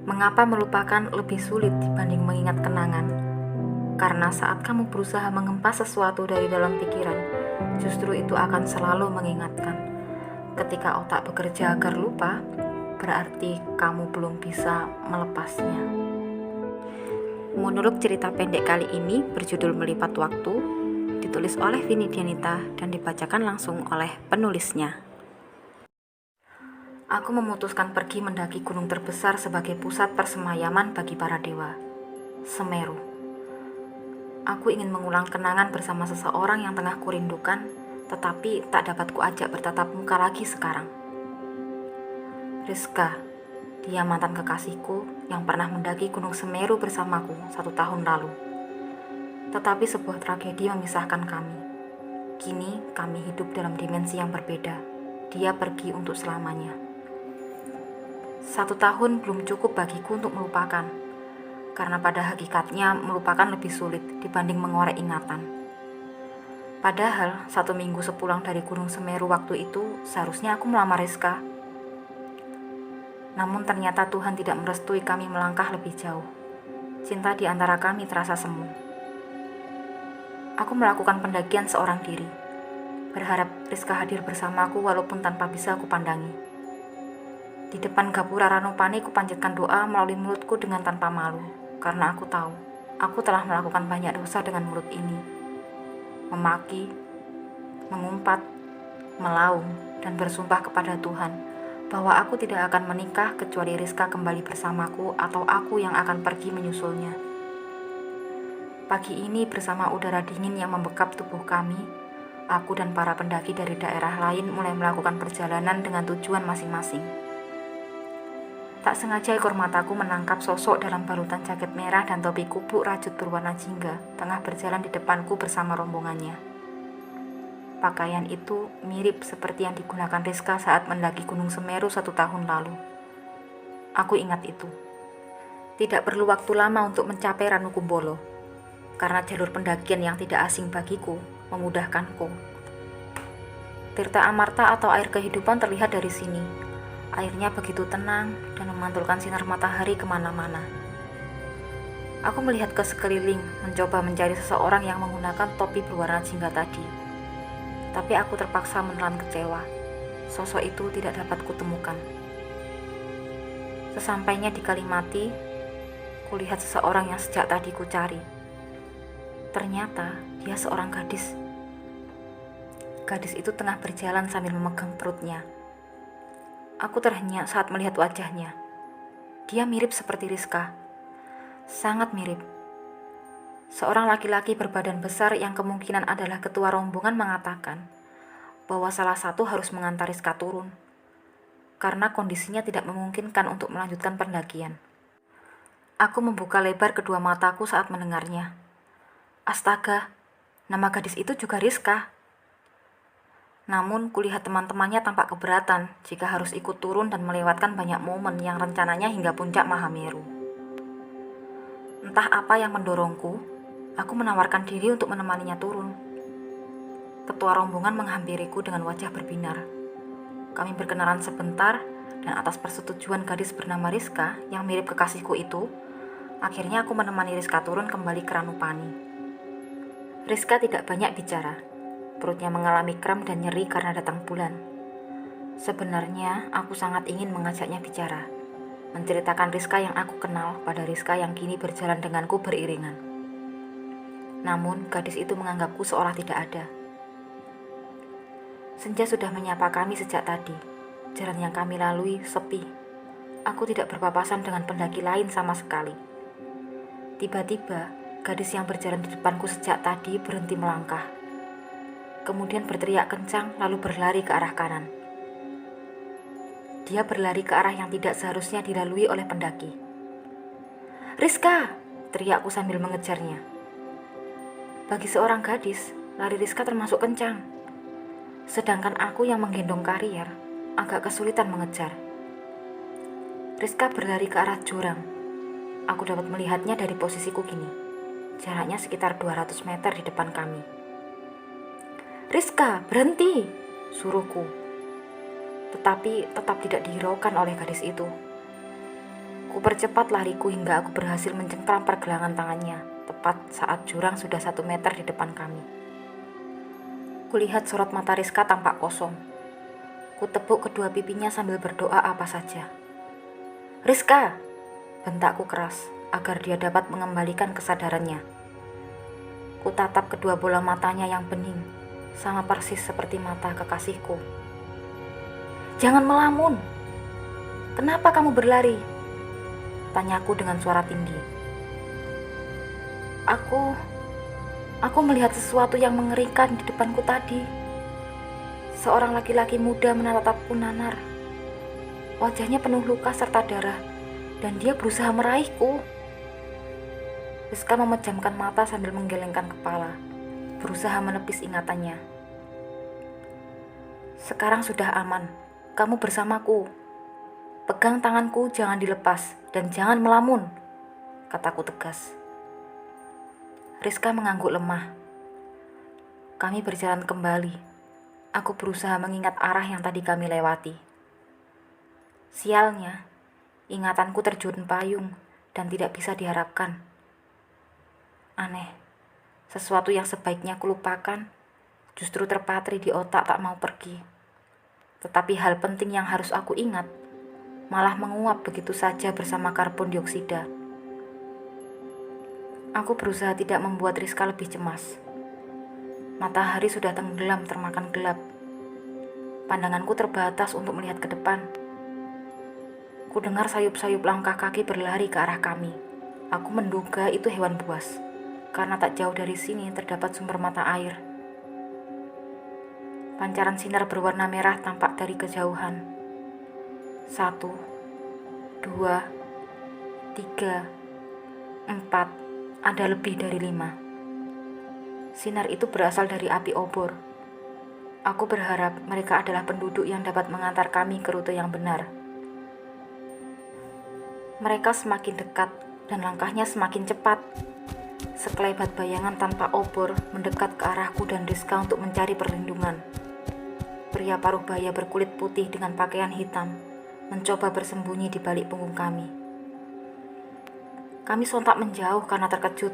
Mengapa melupakan lebih sulit dibanding mengingat kenangan? Karena saat kamu berusaha mengempas sesuatu dari dalam pikiran, justru itu akan selalu mengingatkan. Ketika otak bekerja agar lupa, berarti kamu belum bisa melepasnya. Monolog cerita pendek kali ini berjudul Melipat Waktu, ditulis oleh Vini Dianita dan dibacakan langsung oleh penulisnya. Aku memutuskan pergi mendaki gunung terbesar sebagai pusat persemayaman bagi para dewa, Semeru. Aku ingin mengulang kenangan bersama seseorang yang tengah kurindukan, tetapi tak dapat kuajak bertatap muka lagi sekarang. Rizka, dia mantan kekasihku yang pernah mendaki gunung Semeru bersamaku 1 tahun lalu. Tetapi sebuah tragedi memisahkan kami. Kini kami hidup dalam dimensi yang berbeda. Dia pergi untuk selamanya. 1 tahun belum cukup bagiku untuk melupakan, karena pada hakikatnya melupakan lebih sulit dibanding mengorek ingatan. Padahal 1 minggu sepulang dari Gunung Semeru waktu itu seharusnya aku melamar Rizka. Namun ternyata Tuhan tidak merestui kami melangkah lebih jauh. Cinta di antara kami terasa semu. Aku melakukan pendakian seorang diri, berharap Rizka hadir bersamaku walaupun tanpa bisa aku pandangi. Di depan gapura Ranupani kupanjatkan doa melalui mulutku dengan tanpa malu, karena aku tahu, aku telah melakukan banyak dosa dengan mulut ini. Memaki, mengumpat, melaung, dan bersumpah kepada Tuhan bahwa aku tidak akan menikah kecuali Rizka kembali bersamaku atau aku yang akan pergi menyusulnya. Pagi ini bersama udara dingin yang membekap tubuh kami, aku dan para pendaki dari daerah lain mulai melakukan perjalanan dengan tujuan masing-masing. Tak sengaja ekor mataku menangkap sosok dalam balutan jaket merah dan topi kupluk rajut berwarna jingga tengah berjalan di depanku bersama rombongannya. Pakaian itu mirip seperti yang digunakan Rizka saat mendaki Gunung Semeru 1 tahun lalu. Aku ingat itu. Tidak perlu waktu lama untuk mencapai Ranukumbolo, karena jalur pendakian yang tidak asing bagiku memudahkanku. Tirta Amarta atau air kehidupan terlihat dari sini. Airnya begitu tenang dan memantulkan sinar matahari kemana-mana. Aku melihat ke sekeliling, mencoba mencari seseorang yang menggunakan topi berwarna jingga tadi. Tapi aku terpaksa menelan kecewa. Sosok itu tidak dapat kutemukan. Sesampainya di Kalimati, kulihat seseorang yang sejak tadi kucari. Ternyata dia seorang gadis. Gadis itu tengah berjalan sambil memegang perutnya. Aku terhenyak saat melihat wajahnya. Dia mirip seperti Rizka. Sangat mirip. Seorang laki-laki berbadan besar yang kemungkinan adalah ketua rombongan mengatakan bahwa salah satu harus mengantar Rizka turun, karena kondisinya tidak memungkinkan untuk melanjutkan pendakian. Aku membuka lebar kedua mataku saat mendengarnya. Astaga, nama gadis itu juga Rizka. Namun kulihat teman-temannya tampak keberatan jika harus ikut turun dan melewatkan banyak momen yang rencananya hingga puncak Mahameru. Entah apa yang mendorongku, aku menawarkan diri untuk menemaninya turun. Ketua rombongan menghampiriku dengan wajah berbinar. Kami berkenalan sebentar dan atas persetujuan gadis bernama Rizka yang mirip kekasihku itu, akhirnya aku menemani Rizka turun kembali ke Ranupani. Rizka tidak banyak bicara. Perutnya mengalami kram dan nyeri karena datang bulan. Sebenarnya aku sangat ingin mengajaknya bicara, menceritakan Rizka yang aku kenal pada Rizka yang kini berjalan denganku beriringan. Namun gadis itu menganggapku seolah tidak ada. Senja sudah menyapa kami sejak tadi. Jalan yang kami lalui sepi. Aku tidak berpapasan dengan pendaki lain sama sekali. Tiba-tiba, gadis yang berjalan di depanku sejak tadi berhenti melangkah. Kemudian berteriak kencang lalu berlari ke arah kanan. Dia berlari ke arah yang tidak seharusnya dilalui oleh pendaki. "Rizka!" teriakku sambil mengejarnya. Bagi seorang gadis, lari Rizka termasuk kencang. Sedangkan aku yang menggendong karier, agak kesulitan mengejar. Rizka berlari ke arah jurang. Aku dapat melihatnya dari posisiku kini. Jaraknya sekitar 200 meter di depan kami. "Rizka, berhenti!" suruhku. Tetapi tetap tidak dihiraukan oleh gadis itu. Kupercepat lariku hingga aku berhasil mencengkram pergelangan tangannya, tepat saat jurang sudah 1 meter di depan kami. Kulihat sorot mata Rizka tampak kosong. Kutepuk kedua pipinya sambil berdoa apa saja. "Rizka!" bentakku keras agar dia dapat mengembalikan kesadarannya. Kutatap kedua bola matanya yang bening, sama persis seperti mata kekasihku. "Jangan melamun! Kenapa kamu berlari?" tanyaku dengan suara tinggi. Aku melihat sesuatu yang mengerikan di depanku tadi. Seorang laki-laki muda menatapku nanar. Wajahnya penuh luka serta darah, dan dia berusaha meraihku. Rizka memejamkan mata sambil menggelengkan kepala, berusaha menepis ingatannya. "Sekarang sudah aman, kamu bersamaku. Pegang tanganku, jangan dilepas, dan jangan melamun," kataku tegas. Rizka mengangguk lemah. Kami berjalan kembali. Aku berusaha mengingat arah yang tadi kami lewati. Sialnya, ingatanku terjun payung dan tidak bisa diharapkan. Aneh, sesuatu yang sebaiknya kulupakan justru terpatri di otak tak mau pergi. Tetapi hal penting yang harus aku ingat malah menguap begitu saja bersama karbon dioksida. Aku berusaha tidak membuat Rizka lebih cemas. Matahari sudah tenggelam termakan gelap. Pandanganku terbatas untuk melihat ke depan. Ku dengar sayup-sayup langkah kaki berlari ke arah kami. Aku menduga itu hewan buas, karena tak jauh dari sini terdapat sumber mata air. Pancaran sinar berwarna merah tampak dari kejauhan. 1, 2, 3, 4, ada lebih dari 5. Sinar itu berasal dari api obor. Aku berharap mereka adalah penduduk yang dapat mengantar kami ke rute yang benar. Mereka semakin dekat dan langkahnya semakin cepat. Sekelebat bayangan tanpa obor mendekat ke arahku dan Rizka untuk mencari perlindungan. Pria paruh baya berkulit putih dengan pakaian hitam mencoba bersembunyi di balik punggung kami. Kami sontak menjauh karena terkejut,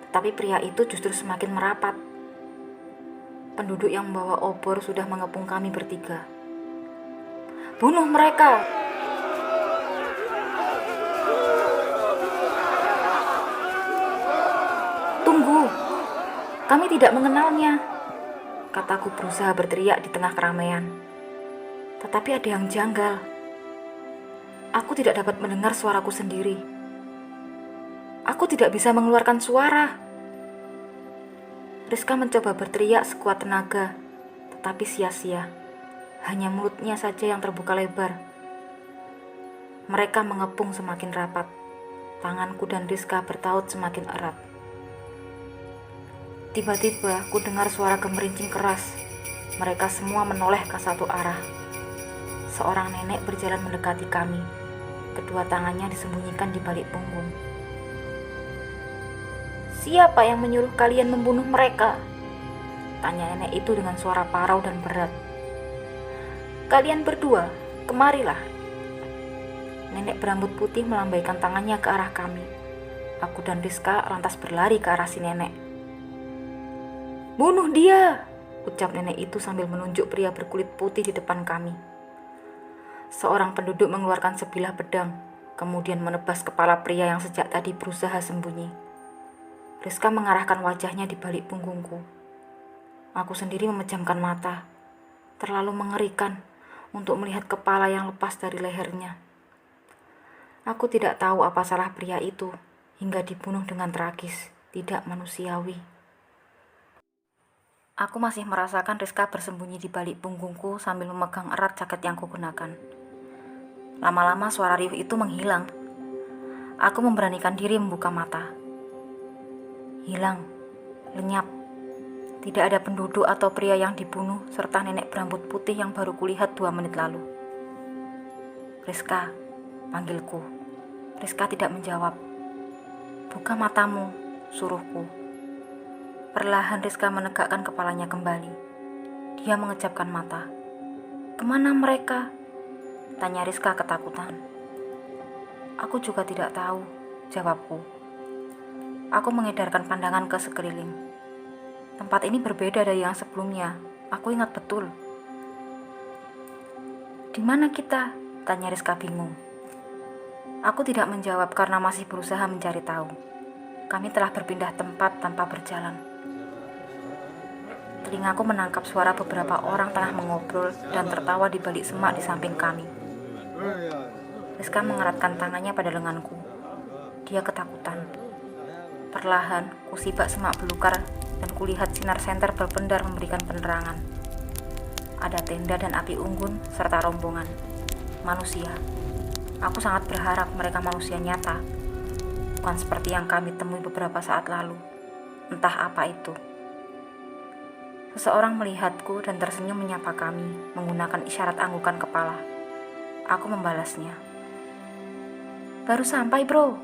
tetapi pria itu justru semakin merapat. Penduduk yang membawa obor sudah mengepung kami bertiga. "Bunuh mereka!" "Tunggu, kami tidak mengenalnya," kataku berusaha berteriak di tengah keramaian. Tetapi ada yang janggal. Aku tidak dapat mendengar suaraku sendiri. Aku tidak bisa mengeluarkan suara. Rizka mencoba berteriak sekuat tenaga, tetapi sia-sia. Hanya mulutnya saja yang terbuka lebar. Mereka mengepung semakin rapat. Tanganku dan Rizka bertaut semakin erat. Tiba-tiba ku dengar suara gemerincing keras. Mereka semua menoleh ke satu arah. Seorang nenek berjalan mendekati kami. Kedua tangannya disembunyikan di balik punggung. "Siapa yang menyuruh kalian membunuh mereka?" tanya nenek itu dengan suara parau dan berat. "Kalian berdua, kemarilah." Nenek berambut putih melambaikan tangannya ke arah kami. Aku dan Rizka lantas berlari ke arah si nenek. "Bunuh dia!" ucap nenek itu sambil menunjuk pria berkulit putih di depan kami. Seorang penduduk mengeluarkan sebilah pedang, kemudian menebas kepala pria yang sejak tadi berusaha sembunyi. Rizka mengarahkan wajahnya di balik punggungku. Aku sendiri memejamkan mata. Terlalu mengerikan untuk melihat kepala yang lepas dari lehernya. Aku tidak tahu apa salah pria itu hingga dibunuh dengan tragis, tidak manusiawi. Aku masih merasakan Rizka bersembunyi di balik punggungku sambil memegang erat jaket yang kugunakan. Lama-lama suara riuh itu menghilang. Aku memberanikan diri membuka mata. Hilang, lenyap. Tidak ada penduduk atau pria yang dibunuh serta nenek berambut putih yang baru kulihat 2 menit lalu. "Rizka," panggilku. Rizka tidak menjawab. "Buka matamu," suruhku. Perlahan Rizka menegakkan kepalanya kembali. Dia mengejapkan mata. "Kemana mereka?" tanya Rizka ketakutan. Aku juga tidak tahu, jawabku. Aku mengedarkan pandangan ke sekeliling. Tempat ini berbeda dari yang sebelumnya. Aku ingat betul. Di mana kita? Tanya Rizka bingung. Aku tidak menjawab karena masih berusaha mencari tahu. Kami telah berpindah tempat tanpa berjalan. Telingaku menangkap suara beberapa orang tengah mengobrol dan tertawa di balik semak di samping kami. Rizka mengeratkan tangannya pada lenganku. Dia ketakutan. Perlahan, kusibak semak belukar dan kulihat sinar senter berpendar memberikan penerangan. Ada tenda dan api unggun serta rombongan manusia. Aku sangat berharap mereka manusia nyata, bukan seperti yang kami temui beberapa saat lalu. Entah apa itu. Seseorang melihatku dan tersenyum menyapa kami menggunakan isyarat anggukan kepala. Aku membalasnya. Baru sampai, bro?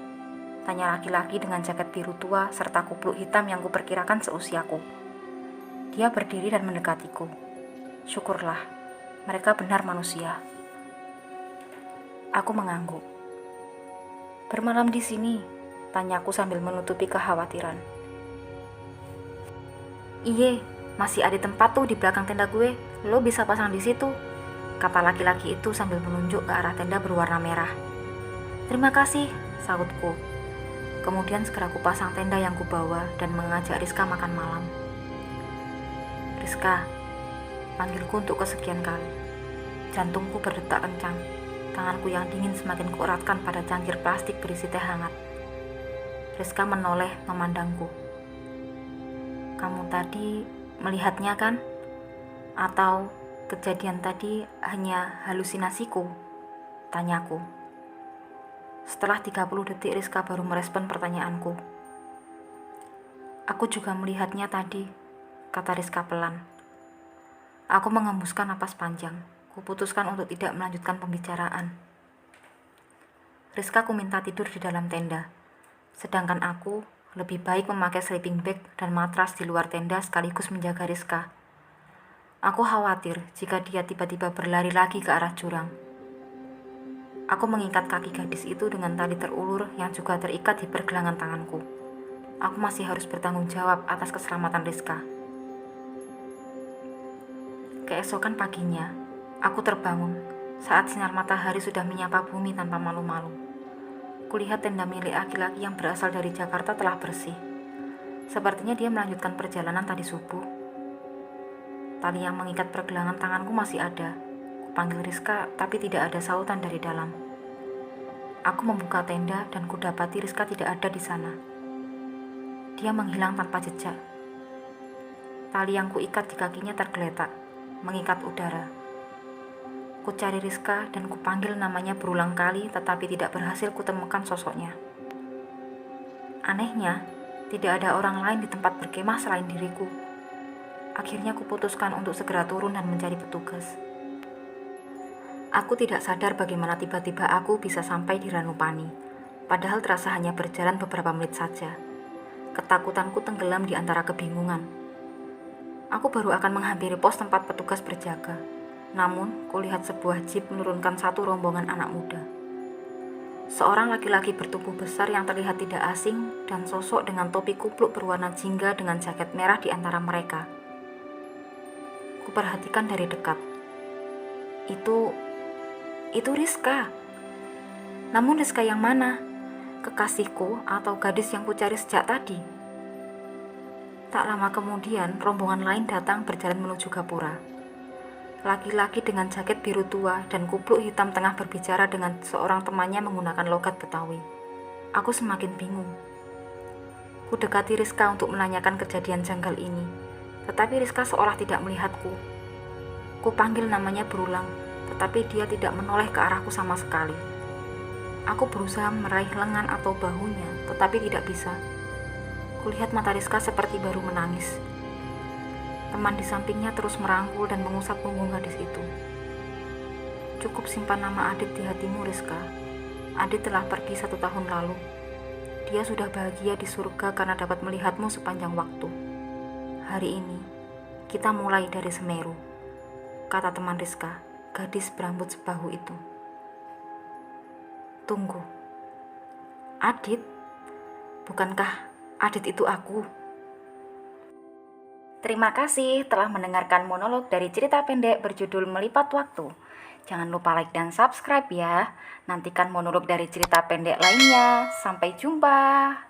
Tanya laki-laki dengan jaket biru tua serta kupluk hitam yang kuperkirakan seusiaku. Dia berdiri dan mendekatiku. Syukurlah, mereka benar manusia. Aku mengangguk. Bermalam di sini, tanyaku sambil menutupi kekhawatiran. Iye, masih ada tempat tuh di belakang tenda gue. Lo bisa pasang di situ, kata laki-laki itu sambil menunjuk ke arah tenda berwarna merah. Terima kasih, sahutku. Kemudian segera kupasang tenda yang kubawa dan mengajak Rizka makan malam. Rizka, panggilku untuk kesekian kali. Jantungku berdetak kencang. Tanganku yang dingin semakin kueratkan pada cangkir plastik berisi teh hangat. Rizka menoleh memandangku. Kamu tadi melihatnya kan? Atau kejadian tadi hanya halusinasiku? Tanyaku. Setelah 30 detik Rizka baru merespon pertanyaanku. Aku juga melihatnya tadi, kata Rizka pelan. Aku mengembuskan napas panjang. Kuputuskan untuk tidak melanjutkan pembicaraan. Rizka minta tidur di dalam tenda. Sedangkan aku lebih baik memakai sleeping bag dan matras di luar tenda sekaligus menjaga Rizka. Aku khawatir jika dia tiba-tiba berlari lagi ke arah jurang. Aku mengikat kaki gadis itu dengan tali terulur yang juga terikat di pergelangan tanganku. Aku masih harus bertanggung jawab atas keselamatan Rizka. Keesokan paginya, aku terbangun saat sinar matahari sudah menyapa bumi tanpa malu-malu. Kulihat tenda milik laki-laki yang berasal dari Jakarta telah bersih. Sepertinya dia melanjutkan perjalanan tadi subuh. Tali yang mengikat pergelangan tanganku masih ada. Kupanggil Rizka, tapi tidak ada sautan dari dalam. Aku membuka tenda dan kudapati Rizka tidak ada di sana. Dia menghilang tanpa jejak. Tali yang kuikat di kakinya tergeletak, mengikat udara. Ku cari Rizka dan kupanggil namanya berulang kali tetapi tidak berhasil kutemukan sosoknya. Anehnya, tidak ada orang lain di tempat berkemah selain diriku. Akhirnya kuputuskan untuk segera turun dan mencari petugas. Aku tidak sadar bagaimana tiba-tiba aku bisa sampai di Ranupani, padahal terasa hanya berjalan beberapa menit saja. Ketakutanku tenggelam di antara kebingungan. Aku baru akan menghampiri pos tempat petugas berjaga. Namun, kulihat sebuah jeep menurunkan satu rombongan anak muda. Seorang laki-laki bertubuh besar yang terlihat tidak asing dan sosok dengan topi kupluk berwarna jingga dengan jaket merah di antara mereka. Kuperhatikan dari dekat. Itu Rizka. Namun Rizka yang mana? Kekasihku atau gadis yang kucari sejak tadi? Tak lama kemudian, rombongan lain datang berjalan menuju gapura. Laki-laki dengan jaket biru tua dan kupluk hitam tengah berbicara dengan seorang temannya menggunakan logat Betawi. Aku semakin bingung. Ku dekati Rizka untuk menanyakan kejadian janggal ini, tetapi Rizka seolah tidak melihatku. Ku panggil namanya berulang, tetapi dia tidak menoleh ke arahku sama sekali. Aku berusaha meraih lengan atau bahunya, tetapi tidak bisa. Kulihat mata Rizka seperti baru menangis. Teman di sampingnya terus merangkul dan mengusap punggung gadis itu. Cukup simpan nama Adit di hatimu, Rizka. Adit telah pergi 1 tahun lalu. Dia sudah bahagia di surga karena dapat melihatmu sepanjang waktu. Hari ini, kita mulai dari Semeru, kata teman Rizka, gadis berambut sebahu itu. Tunggu, Adit? Bukankah Adit itu aku? Terima kasih telah mendengarkan monolog dari cerita pendek berjudul Melipat Waktu. Jangan lupa like dan subscribe ya. Nantikan monolog dari cerita pendek lainnya. Sampai jumpa.